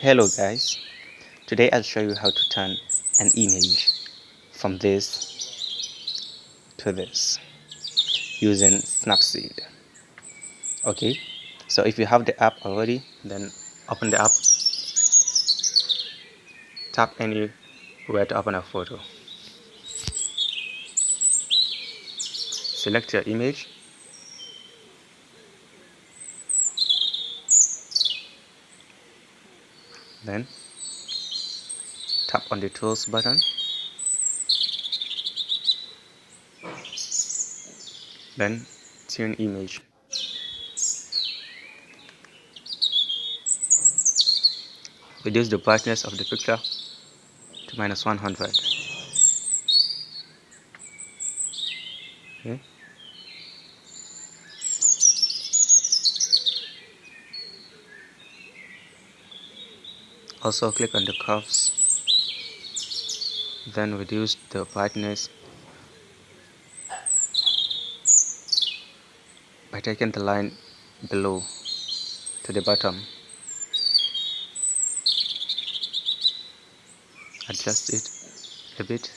Hello guys, today I'll show you how to turn an image from this to this using Snapseed. Okay, so if you have the app already, then open the app, tap anywhere to open a photo. Select your image, then tap on the tools button, then tune image. Reduce the brightness of the picture to -100. Okay. Also click on the curves, then reduce the brightness by taking the line below to the bottom. Adjust it a bit.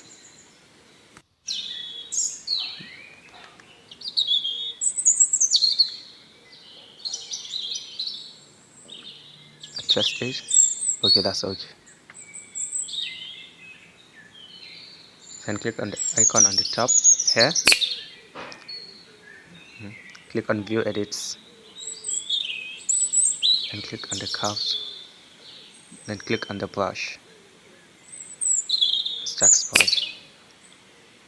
Adjust it. Okay, that's okay. Then click on the icon on the top here. Click on view edits. And click on the curves. Then click on the brush. Stacks brush.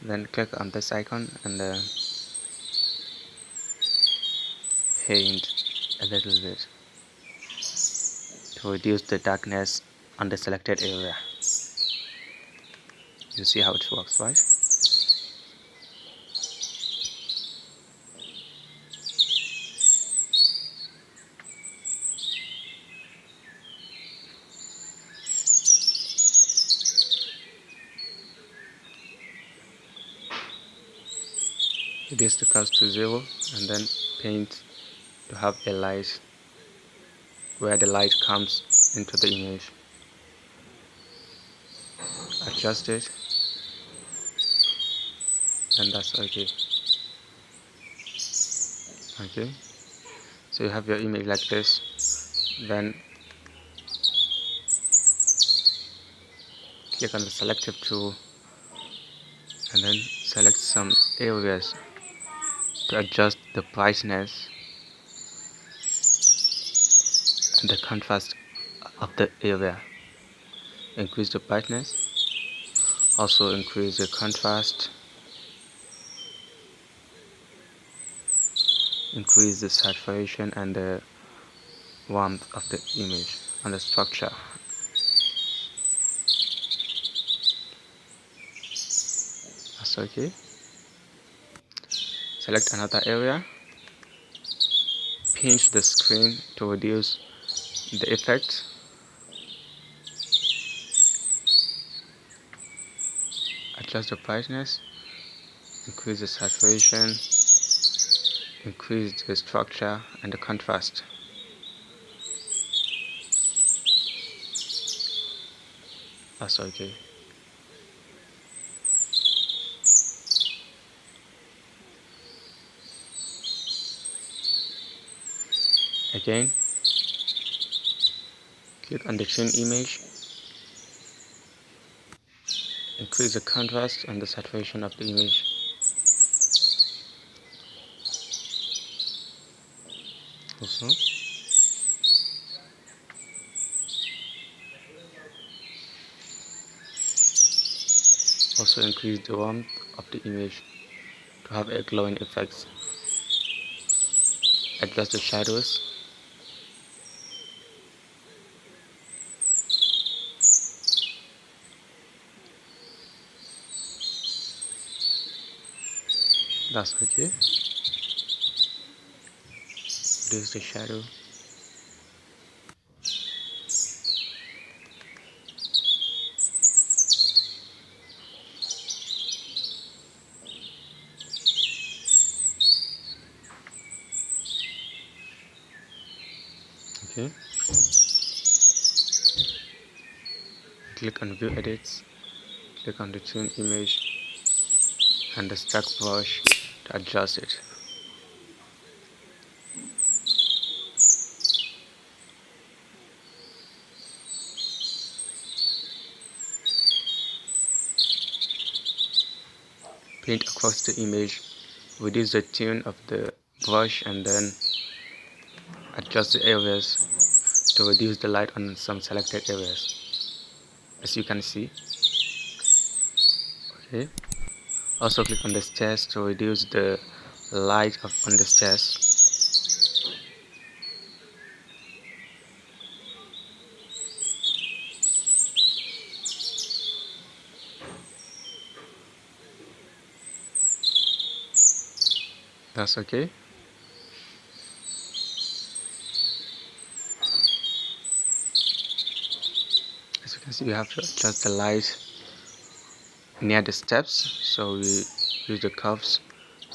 Then click on this icon and paint a little bit to reduce the darkness on the selected area. You see how it works, right? Reduce the curves to 0 and then paint to have a light where the light comes into the image. Adjust it, and that's okay. Okay, so you have your image like this. Then click on the selective tool and then select some areas to adjust the brightness and the contrast of the area. Increase the brightness, also increase the contrast, increase the saturation and the warmth of the image and the structure. That's okay. Select another area, pinch the screen to reduce the effect. Adjust the brightness, increase the saturation, increase the structure and the contrast. That's okay. Again, click on the tune image, increase the contrast and the saturation of the image. Also increase the warmth of the image to have a glowing effect. Adjust the shadows. That's okay. Reduce the shadow. Okay. click on view edits, click on the tune image and the stack brush to adjust it. Paint across the image, reduce the tune of the brush and then adjust the areas to reduce the light on some selected areas, as you can see. Okay. Also click on the stairs to reduce the light on the stairs. That's okay. As you can see, we have to adjust the light near the steps, so we use the curves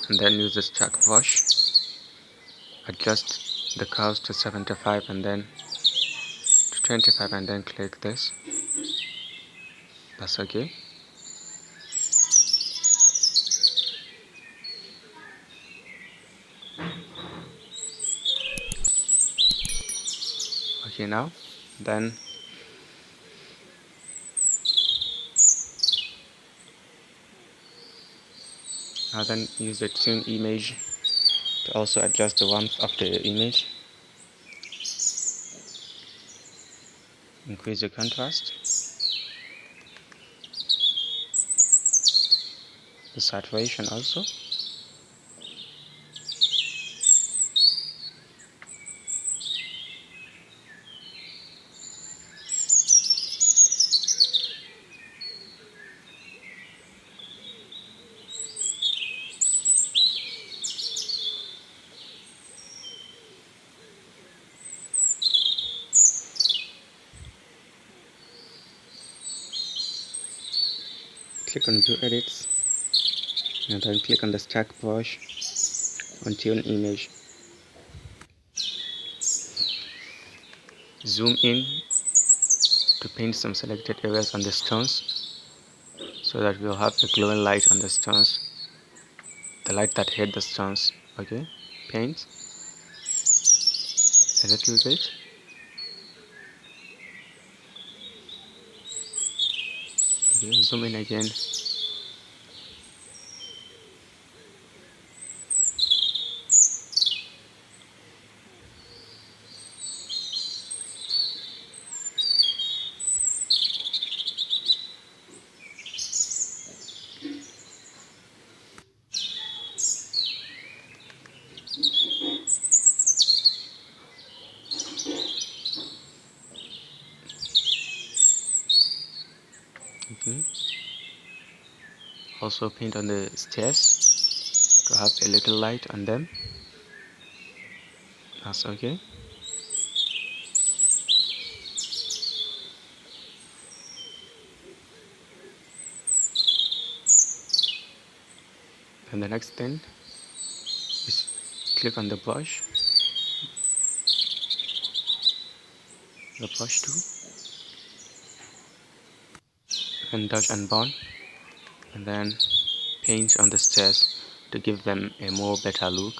and then use the stack brush, adjust the curves to 75 and then to 25 and then click this. That's okay. Okay, now then use the tune image to also adjust the warmth of the image. Increase the contrast, the saturation also. Click on view edits and then click on the stack brush on tune image. Zoom in to paint some selected areas on the stones so that we'll have a glowing light on the stones, the light that hit the stones. Okay, paint a little bit. Okay, zoom in again. Okay. Also paint on the stairs to have a little light on them. That's okay. And the next thing is click on the brush tool and dodge and burn, and then paint on the stairs to give them a more better look.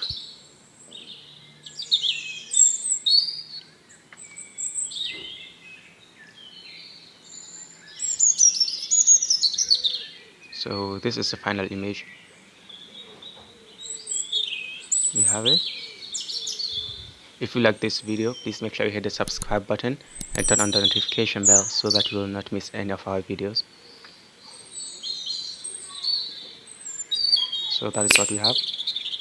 So this is the final image. You have it. If you like this video, please make sure you hit the subscribe button and turn on the notification bell so that you will not miss any of our videos. So that is what we have.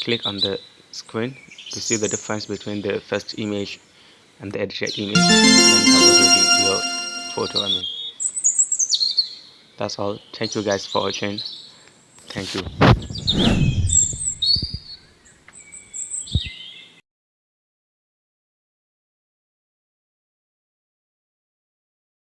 Click on the screen to see the difference between the first image and the edited image, and then upload your photo. That's all. Thank you guys for watching. Thank you.